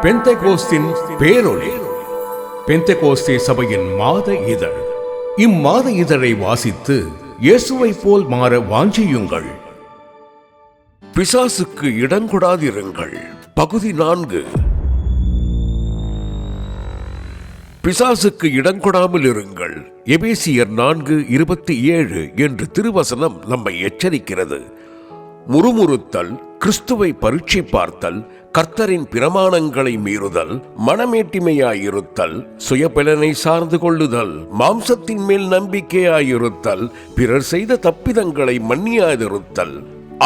பெந்தெகோஸ்தின் பேரொளி. பெந்தெகோஸ்தே சபையின் மாத இதழ். இம்மாத இதழை வாசித்து இயேசுவை போல் மாற வாஞ்சியுங்கள். பிசாசுக்கு இடங்கொடாதிருங்கள். பகுதி 4. பிசாசுக்கு இடங்கொடாமல் இருங்கள். எபேசியர் 4:27 என்று திருவசனம் நம்மை எச்சரிக்கிறது. முறுமுறுத்தல், கிறிஸ்துவை பரீட்சை பார்த்தல், கர்த்தரின் பிரமாணங்களை மீறுதல், மனமேட்டிமையாயிருத்தல், சுயபலனை சார்ந்து கொள்ளுதல், மாம்சத்தின் மேல் நம்பிக்கையாயிருத்தல், பிறர் செய்த தப்பிதங்களை மன்னியாதிருத்தல்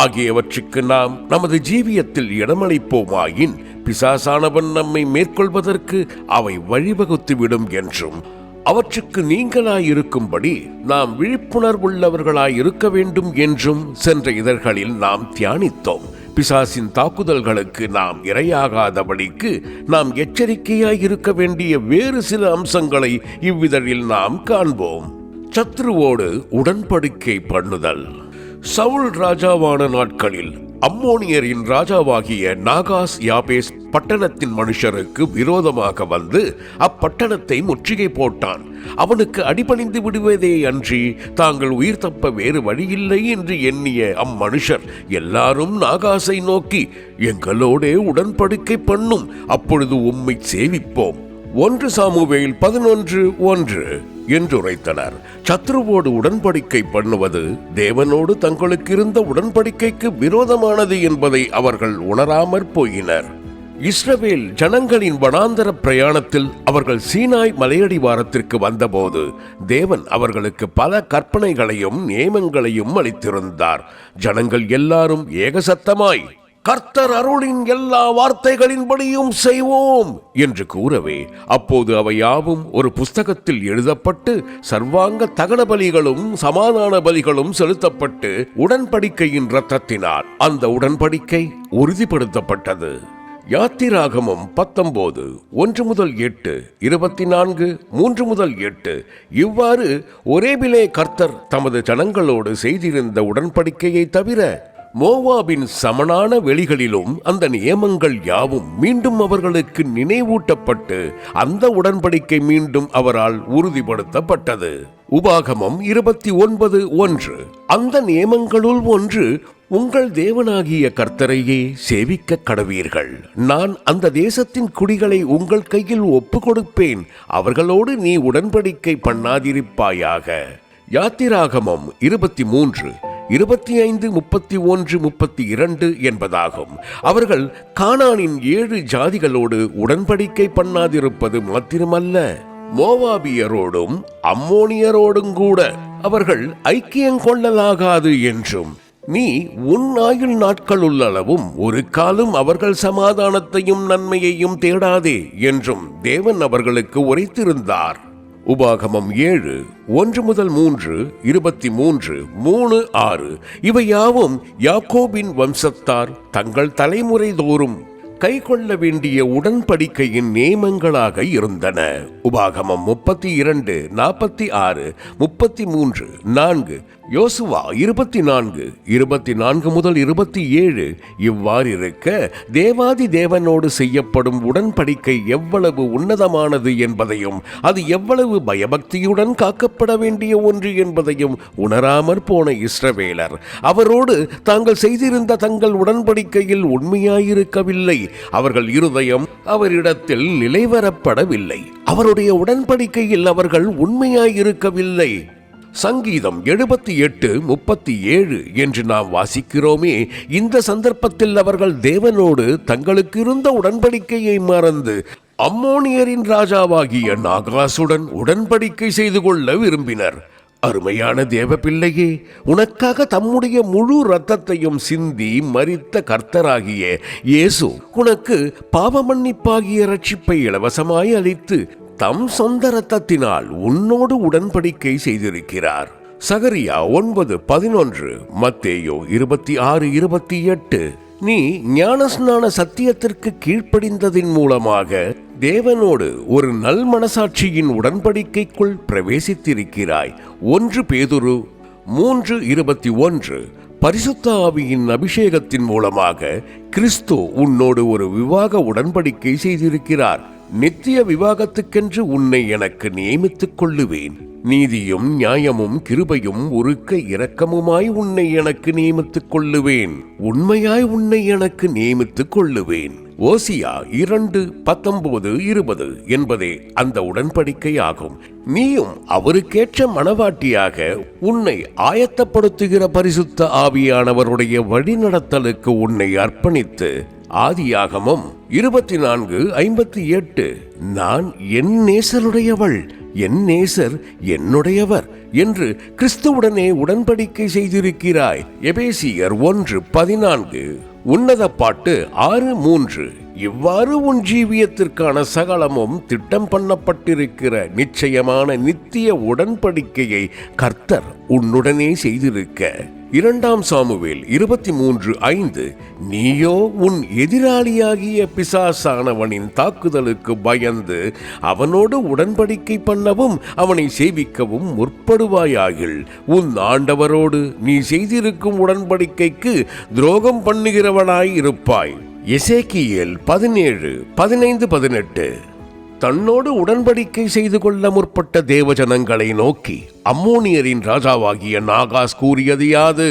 ஆகியவற்றுக்கு நாம் நமது ஜீவியத்தில் இடமளிப்போமாயின் பிசாசானவன் நம்மை மேற்கொள்வதற்கு அவை வழிவகுத்துவிடும் என்றும், அவற்றுக்கு நீங்களாயிருக்கும்படி நாம் விழிப்புணர்வுள்ளவர்களாயிருக்க வேண்டும் என்றும் சென்ற இதழ்களில் நாம் தியானித்தோம். பிசாசின் தாக்குதல்களுக்கு நாம் இரையாகாதபடிக்கு நாம் எச்சரிக்கையாயிருக்க வேண்டிய வேறு சில அம்சங்களை இவ்விதழில் நாம் காண்போம். சத்ருவோடு உடன்படிக்கை பண்ணுதல். சவுல் ராஜாவான நாட்களில் அம்மோனியரின் ராஜாவாகிய நாகாஸ் யாபேஸ் பட்டணத்தின் மனுஷருக்கு விரோதமாக வந்து அப்பட்டணத்தை முற்றுகை போட்டான். அவனுக்கு அடிபணிந்து விடுவதே அன்றி தாங்கள் உயிர் தப்ப வேறு வழியில்லை என்று எண்ணிய அம்மனுஷர் எல்லாரும் நாகாசை நோக்கி, எங்களோடே உடன்படிக்கை பண்ணும், அப்பொழுது உம்மை சேவிப்போம். 1 சாமுவேல் 11:1 என்றுரைத்தனர். சத்ருவோடு உடன்படிக்கை பண்ணுவது தேவனோடு தங்களுக்கு இருந்த உடன்படிக்கைக்கு விரோதமானது என்பதை அவர்கள் உணராமற் போயினர். இஸ்ரவேல் ஜனங்களின் வனாந்தர பிரயாணத்தில் அவர்கள் சீனாய் மலையடிவாரத்திற்கு வந்தபோது தேவன் அவர்களுக்கு பல கற்பனைகளையும் நியமங்களையும் அளித்திருந்தார். ஜனங்கள் எல்லாரும் ஏகசத்தமாய் கர்த்தர் அருளின் எல்லா வார்த்தைகளின்படியும் செய்வோம் என்று கூறவே, அப்போது அவை யாவும் ஒரு புஸ்தகத்தில் எழுதப்பட்டு சர்வாங்க தகன பலிகளும் சமாதான பலிகளும் செலுத்தப்பட்டு உடன்படிக்கையின் இரத்தத்தினால் அந்த உடன்படிக்கை உறுதிப்படுத்தப்பட்டது. யாத்திராகமம் 19:1-8, 24:3-8 இவ்வாறு ஒரேபிலே கர்த்தர் தமது ஜனங்களோடு செய்திருந்த உடன்படிக்கையை தவிர மோவாபின் சமனான வெளிகளிலும் அந்த நியமங்கள் யாவும் மீண்டும் அவர்களுக்கு நினைவூட்டப்பட்டு அந்த உடன்படிக்கை மீண்டும் அவரால் உறுதிப்படுத்தப்பட்டது. உபாகமம் 29:1 அந்த நியமங்களுள் ஒன்று, உங்கள் தேவனாகிய கர்த்தரையே சேவிக்க கடவீர்கள். நான் அந்த தேசத்தின் குடிகளை உங்கள் கையில் ஒப்பு கொடுப்பேன், அவர்களோடு நீ உடன்படிக்கை பண்ணாதிருப்பாயாக. யாத்திராகமம் 23, 25, 31, 32 என்பதாகும். அவர்கள் கானானின் 7 ஜாதிகளோடு உடன்படிக்கை பண்ணாதிருப்பது மாத்திரமல்ல, மோவாபியரோடும் அம்மோனியரோடும் கூட அவர்கள் ஐக்கியம் கொள்ளலாகாது என்றும், நீ உன் ஆயுள் நாட்களுள்ளளவும் ஒரு காலம் அவர்கள் சமாதானத்தையும் நன்மையையும் தேடாதே என்றும் தேவன் அவர்களுக்கு உரைத்திருந்தார். உபாகமம் 7:1-3, 23:3-6 இவையாவும் யாக்கோபின் வம்சத்தார் தங்கள் தலைமுறை தோறும் கை கொள்ள வேண்டிய உடன்படிக்கையின் நியமங்களாக இருந்தன. உபாகமம் 32, 46, 33, 4, யோசுவா 24, 24-27 இவ்வாறு இருக்க, தேவாதி தேவனோடு செய்யப்படும் உடன்படிக்கை எவ்வளவு உன்னதமானது என்பதையும் அது எவ்வளவு பயபக்தியுடன் காக்கப்பட வேண்டிய ஒன்று என்பதையும் உணராமற் போன இஸ்ரவேலர் அவரோடு தாங்கள் செய்திருந்த தங்கள் உடன்படிக்கையில் உண்மையாயிருக்கவில்லை. அவர்கள் இருதயம் அவரிடத்தில் நிலைவரப்படவில்லை. அவருடைய உடன்படிக்கையில் அவர்கள் உண்மையாயிருக்கவில்லை. சங்கீதம் 78:37 என்று நாம் வாசிக்கிறோமே, இந்த சந்தர்ப்பத்தில் அவர்கள் தேவனோடு தங்களுக்கு இருந்த உடன்படிக்கையை மறந்து அம்மோனியரின் ராஜாவாகிய நாகாசுடன் உடன்படிக்கை செய்து கொள்ள விரும்பினர். அருமையான தேவ பிள்ளையே, உனக்காக தம்முடைய முழு இரத்தத்தையும் சிந்தி மரித்த கர்த்தராகிய இயேசு உனக்கு பாவ மன்னிப்பாகிய ரட்சிப்பை இலவசமாய் அளித்து தம் சொந்த இரத்தத்தினால் உன்னோடு உடன்படிக்கை செய்திருக்கிறார். சகரியா 9:11, மத்தேயு 26:28 நீ ஞானஸ்நான சத்தியத்திற்கு கீழ்ப்படிந்ததின் மூலமாக தேவனோடு ஒரு நல் மனசாட்சியின் உடன்படிக்கைக்குள் பிரவேசித்திருக்கிறாய். 1 பேதுரு 3:21 பரிசுத்த ஆவியின் அபிஷேகத்தின் மூலமாக கிறிஸ்து உன்னோடு ஒரு விவாக உடன்படிக்கை செய்திருக்கிறார். நித்திய விவாகத்துக்கென்று உன்னை எனக்கு நியமித்துக் கொள்ளுவேன். நீதியும் நியாயமும் கிருபையும் உருக்க இரக்கமுமாய் உன்னை எனக்கு நியமித்துக் கொள்ளுவேன். உண்மையாய் உன்னை எனக்கு நியமித்துக் கொள்ளுவேன். ஓசியா 2:19-20 என்பதே அந்த உடன்படிக்கை ஆகும். நீயும் அவருக்கேற்ற மனவாட்டியாக உன்னை ஆயத்தப்படுத்துகிற பரிசுத்த ஆவியானவருடைய வழிநடத்தலுக்கு உன்னை அர்ப்பணித்து ஆதியாகமம் 24:58 நான் என் நேசருடையவள், என் நேசர் என்னுடையவர் என்று கிறிஸ்துவுடனே உடன்படிக்கை செய்திருக்கிறாய். எபேசியர் 1:14 உன்னத பாட்டு 6:3 இவ்வாறு உன் ஜீவியத்திற்கான சகலமும் திட்டம் பண்ணப்பட்டிருக்கிற நிச்சயமான நித்திய உடன்படிக்கையை கர்த்தர் உன்னுடனே செய்திருக்க. 2 சாமுவேல் 23:5 நீயோ உன் எதிராளியாகிய பிசாசானவனின் தாக்குதலுக்கு பயந்து அவனோடு உடன்படிக்கை பண்ணவும் அவனை சேவிக்கவும் முற்படுவாயாகில் உன் ஆண்டவரோடு நீ செய்திருக்கும் உடன்படிக்கைக்கு துரோகம் பண்ணுகிறவனாய் இருப்பாய். எசேக்கியேல் 17:15-18 தன்னோடு உடன்படிக்கை செய்து கொள்ள முற்பட்ட தேவஜனங்களை நோக்கி அம்மோனியரின் ராஜாவாகிய நாகாஸ் கூறியது யாது?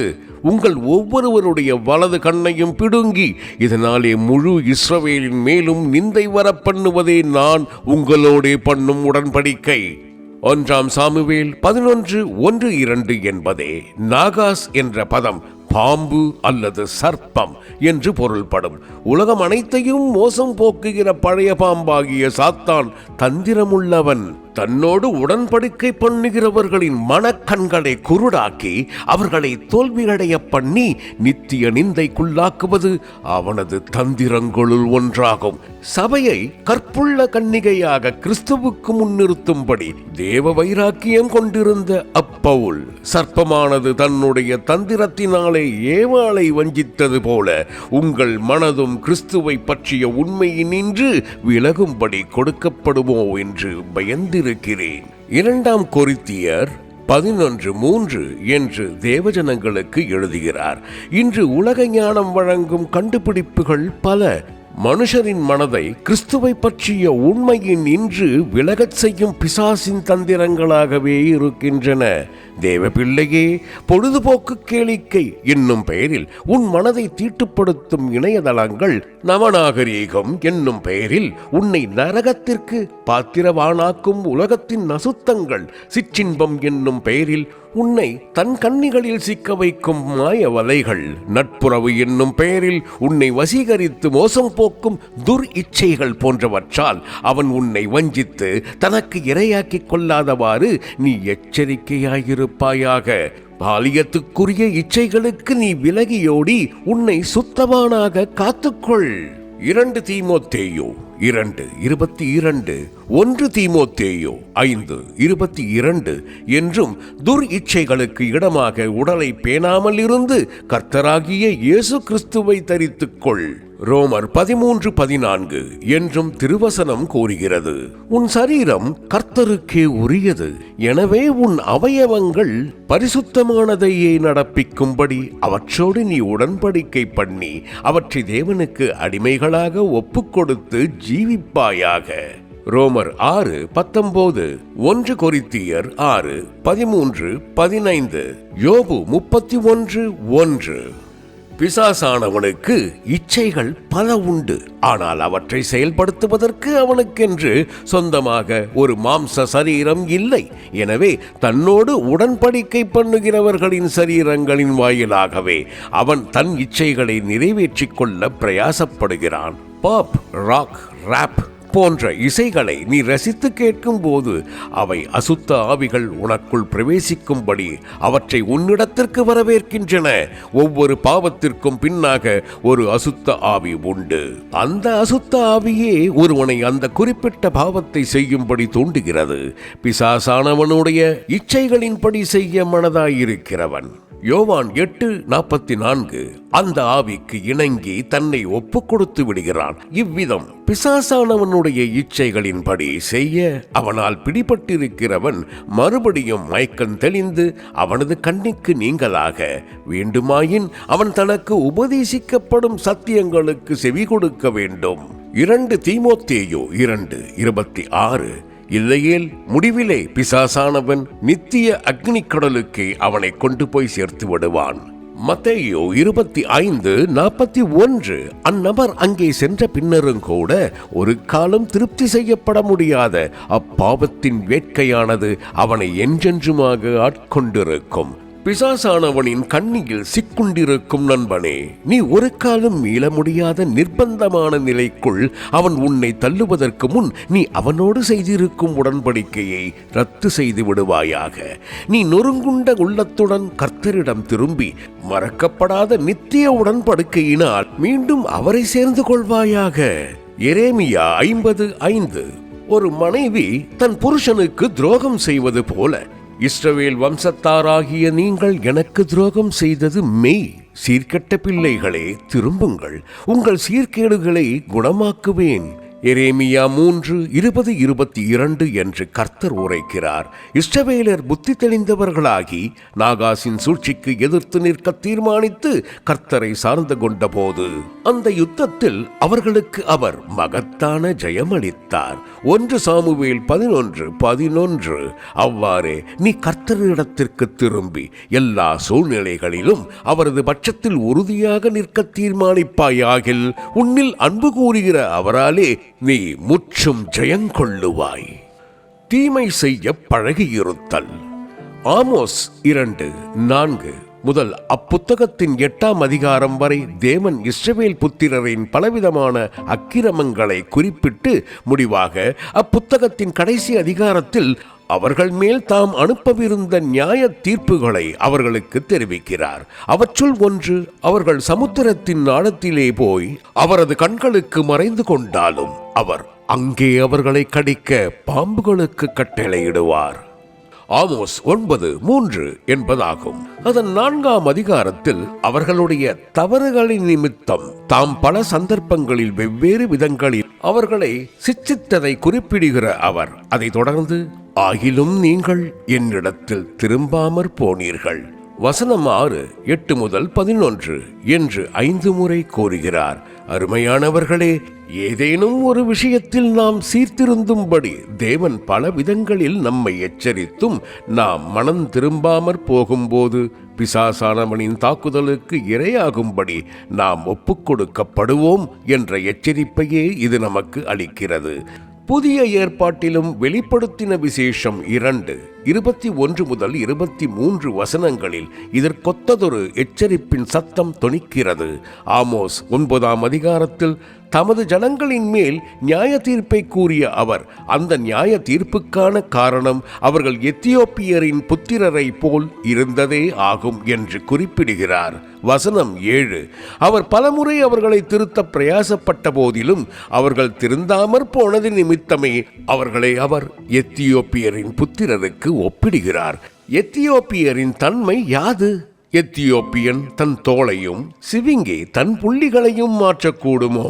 உங்கள் ஒவ்வொருவருடைய வலது கண்ணையும் பிடுங்கி இதனாலே முழு இஸ்ரவேலின் மேலும் நிந்தை வர பண்ணுவதே நான் உங்களோடே பண்ணும் உடன்படிக்கை. 1 சாமுவேல் 11:1-2 என்பதே நாகாஸ் என்ற பதம் பாம்பு அல்லது சர்ப்பம் என்று பொருள்படும். உலகம் அனைத்தையும் மோசம் போக்குகிற பழைய பாம்பாகிய சாத்தான் தந்திரமுள்ளவன். தன்னோடு உடன்படிக்கை பண்ணுகிறவர்களின் மனக்கண்களை குருடாக்கி அவர்களை தோல்வியடைய பண்ணி நித்திய நிந்தைக்குள்ளாக்குவது அவனது தந்திரங்களுள் ஒன்றாகும். சபையை கற்புள்ள கன்னிகையாக கிறிஸ்துவுக்கு முன்னிறுத்தும்படி தேவ வைராக்கியம் கொண்டிருந்த அப்பவுல் சர்ப்பமானது தன்னுடைய தந்திரத்தினாலே ஏவாளை வஞ்சித்தது போல உங்கள் மனதும் கிறிஸ்துவை பற்றிய உண்மையினின்று விலகும்படி கொடுக்கப்படுமோ என்று பயந்திருக்கிறேன். 2 கொரிந்தியர் 11:3 என்று தேவஜனங்களுக்கு எழுதுகிறார். இன்று உலக ஞானம் வழங்கும் கண்டுபிடிப்புகள் பல மனுஷரின் மனதை கிறிஸ்துவை பற்றிய உண்மையின் இன்று விலகச் செய்யும் பிசாசின் தந்திரங்களாகவே இருக்கின்றன. தேவ பிள்ளையே, பொழுதுபோக்கு கேளிக்கை என்னும் பெயரில் உன் மனதை தீட்டுப்படுத்தும் இணையதளங்கள், நவநாகரீகம் என்னும் பெயரில் உன்னை நரகத்திற்கு பாத்திரவானாக்கும் உலகத்தின் நசுத்தங்கள், சிற்றின்பம் என்னும் பெயரில் உன்னை தன் கண்ணிகளில் சிக்க வைக்கும் மாய வலைகள், நட்புறவு என்னும் பெயரில் உன்னை வசீகரித்து மோசம் போக்கும் துர் இச்சைகள் போன்றவற்றால் அவன் உன்னை வஞ்சித்து தனக்கு இரையாக்கிக் கொள்ளாதவாறு நீ எச்சரிக்கையாயிருப்பாயாக. பாலியத்துக்குரிய இச்சைகளுக்கு நீ விலகியோடி உன்னை சுத்தவானாக காத்துக்கொள். 2 தீமோத்தேயு 2:22 1 தீமோத்தேயு 5:22 என்றும் துர் இச்சைகளுக்கு இடமாக உடலை பேணாமல் இருந்து கர்த்தராகிய இயேசு கிறிஸ்துவை தரித்துக்கொள். ரோமர் 13:14 என்றும் திருவசனம் கூறுகிறது. உன் சரீரம் கர்த்தருக்கே உரியது. எனவே உன் அவயவங்கள் பரிசுத்தமானதையே நடப்பிக்கும்படி அவற்றோடு நீ உடன்படிக்கை பண்ணி அவற்றை தேவனுக்கு அடிமைகளாக ஒப்புக் கொடுத்து ஜீவிப்பாயாக. ரோமர் 6:19 1 கொரிந்தியர் 6:13-15 யோபு 31:1 பிசாசானவனுக்கு இச்சைகள் பல உண்டு, ஆனால் அவற்றை செயல்படுத்துவதற்கு அவனுக்கென்று சொந்தமாக ஒரு மாம்ச சரீரம் இல்லை. எனவே தன்னோடு உடன்படிக்கை பண்ணுகிறவர்களின் சரீரங்களின் வாயிலாகவே அவன் தன் இச்சைகளை நிறைவேற்றிக் கொள்ள பிரயாசப்படுகிறான். பாப், ராக், ராப் போன்ற இசைகளை நீ ரசித்து கேட்கும் போது அவை அசுத்த ஆவிகள் உனக்குள் பிரவேசிக்கும்படி அவற்றை உன்னிடத்திற்கு வரவேற்கின்றன. ஒவ்வொரு பாவத்திற்கும் பின்னாக ஒரு அசுத்த ஆவி உண்டு. அந்த அசுத்த ஆவியே ஒருவனை அந்த குறிப்பிட்ட பாவத்தை செய்யும்படி தூண்டுகிறது. பிசாசானவனுடைய இச்சைகளின்படி செய்ய மனதாயிருக்கிறவன் யோவான் 8:44 அந்த ஆவிக்கு இணங்கி தன்னை ஒப்புக் கொடுத்து விடுகிறான். இவ்விதம் பிசாசானவனுடைய இச்சைகளின்படி செய்ய அவனால் பிடிபட்டிருக்கிறவன் மறுபடியும் மயக்கம் தெளிந்து அவனது கண்ணிக்கு நீங்களாக வேண்டுமாயின் அவன் தனக்கு உபதேசிக்கப்படும் சத்தியங்களுக்கு செவி கொடுக்க வேண்டும். 2 தீமோத்தேயு 2:26 இல்லையேல் முடிவிலே பிசாசானவன் நித்திய அக்னி கடலுக்கு அவனை கொண்டு போய் சேர்த்து விடுவான். மத்தேயு 25:41 அந்நபர் அங்கே சென்ற பின்னரும் கூட ஒரு காலம் திருப்தி செய்யப்பட முடியாத அப்பாவத்தின் வேட்கையானது அவனை என்றென்றுமாக ஆட்கொண்டிருக்கும். பிசாசானவனின் கண்ணியில் சிக்குண்டிருக்கும் நண்பனே, நீ ஒரு காலம் மீள முடியாத நிர்பந்தமான நிலைக்குள் அவன் உன்னை தள்ளுவதற்கு முன் நீ அவனோடு செய்திருக்கும் உடன்படிக்கையை ரத்து செய்து விடுவாயாக. நீ நொறுங்குண்ட உள்ளத்துடன் கர்த்தரிடம் திரும்பி மறக்கப்படாத நித்திய உடன்படிக்கையினால் மீண்டும் அவரை சேர்ந்து கொள்வாயாக. எரேமியா 50:5 ஒரு மனைவி தன் புருஷனுக்கு துரோகம் செய்வது போல இஸ்ரவேல் வம்சத்தாராகிய நீங்கள் எனக்கு துரோகம் செய்தது மெய். சீர்கெட்ட பிள்ளைகளே, திரும்புங்கள், உங்கள் சீர்கேடுகளை குணமாக்குவேன். எரேமியா 3:20-22 என்று கர்த்தர் உரைக்கிறார். இஸ்ரவேலர் புத்தி தெளிந்தவர்களாகி நாகாசின் சூழ்ச்சிக்கு எதிர்த்து நிற்க தீர்மானித்து கர்த்தரை சார்ந்து கொண்ட போது அந்த யுத்தத்தில் அவர்களுக்கு அவர் மகத்தான ஜெயமளித்தார். 1 சாமுவேல் 11:11 அவ்வாறே நீ கர்த்தரிடத்திற்கு திரும்பி எல்லா சூழ்நிலைகளிலும் அவரது பட்சத்தில் உறுதியாக நிற்க தீர்மானிப்பாயாகில் உன்னில் அன்பு கூறுகிற அவராலே நீ முற்றும் ஜெயங்கொள்ளுவாய். தீமை செய்ய பழகியிருத்தல். ஆமோஸ் 2:4 முதல் அப்புத்தகத்தின் 8ஆம் அதிகாரம் வரை தேவன் இஸ்ரவேல் புத்திரரின் பலவிதமான அக்கிரமங்களை குறிப்பிட்டு முடிவாக அப்புத்தகத்தின் கடைசி அதிகாரத்தில் அவர்கள் மேல் தாம் அனுப்பவிருந்த நியாய தீர்ப்புகளை அவர்களுக்கு தெரிவிக்கிறார். அவற்றுள் ஒன்று, அவர்கள் சமுத்திரத்தின் ஆழத்திலே போய் அவரது கண்களுக்கு மறைந்து கொண்டாலும் அவர் அங்கே அவர்களை கடிக்க பாம்புகளுக்கு கட்டளையிடுவார். ஆமோஸ் 9:3 என்பதாகும். அதன் 4ஆம் அதிகாரத்தில் அவர்களுடைய தவறுகளின் நிமித்தம் தாம் பல சந்தர்ப்பங்களில் வெவ்வேறு விதங்களில் அவர்களை சிட்சித்ததை குறிப்பிடுகிற அவர் அதை தொடர்ந்து ஆகிலும் நீங்கள் என்னிடத்தில் திரும்பாமற் போனீர்கள் வசனம் 6:8-11 என்று 5 முறை கூறுகிறார். அருமையானவர்களே, ஏதேனும் ஒரு விஷயத்தில் நாம் சீர்திருந்தும்படி தேவன் பல விதங்களில் நம்மை எச்சரித்தும் நாம் மனம் திரும்பாமற் போகும்போது பிசாசானவனின் தாக்குதலுக்கு இரையாகும்படி நாம் ஒப்புக்கொடுக்கப்படுவோம் என்ற எச்சரிப்பையே இது நமக்கு அளிக்கிறது. புதிய ஏற்பாட்டிலும் வெளிப்படுத்தின விசேஷம் 2:21-23 வசனங்களில் இதற்கொத்ததொரு எச்சரிப்பின் சத்தம் தொனிக்கிறது. ஆமோஸ் 9ஆம் அதிகாரத்தில் தமது ஜனங்களின் மேல் நியாய தீர்ப்பை கூறிய அவர் அந்த நியாய தீர்ப்புக்கான காரணம் அவர்கள் எத்தியோப்பியரின் புத்திரரை போல் இருந்ததே ஆகும் என்று குறிப்பிடுகிறார். வசனம் 7 அவர் பலமுறை அவர்களை திருத்த பிரயாசப்பட்ட போதிலும் அவர்கள் திருந்தாமற் போனது நிமித்தமே அவர்களை அவர் எத்தியோப்பியரின் புத்திரருக்கு ஒப்பிடுகிறார். எத்தியோப்பியரின் தன்மை யாது? எத்தியோப்பியன் தன் தோளையும் சிவிங்கி தன் புள்ளிகளையும் மாற்றக்கூடுமோ?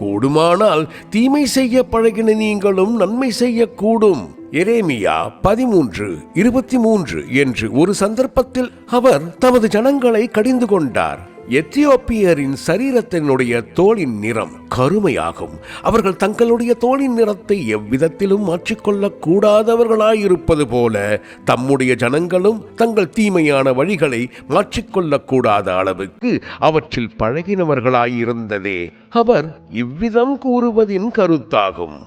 கூடுமானால் தீமை செய்ய பழகின நீங்களும் நன்மை செய்யக்கூடும். எரேமியா 13:23 என்று ஒரு சந்தர்ப்பத்தில் அவர் தமது ஜனங்களை கடிந்து கொண்டார். எத்தியோப்பியரின் சரீரத்தினுடைய தோலின் நிறம் கருமையாகும். அவர்கள் தங்களுடைய தோலின் நிறத்தை எவ்விதத்திலும் மாற்றிக்கொள்ளக் கூடாதவர்களாயிருப்பது போல தம்முடைய ஜனங்களும் தங்கள் தீமையான வழிகளை மாற்றிக்கொள்ளக் கூடாத அளவுக்கு அவற்றில் பழகினவர்களாயிருந்ததே அவர் இவ்விதம் கூறுவதின் கருத்தாகும்.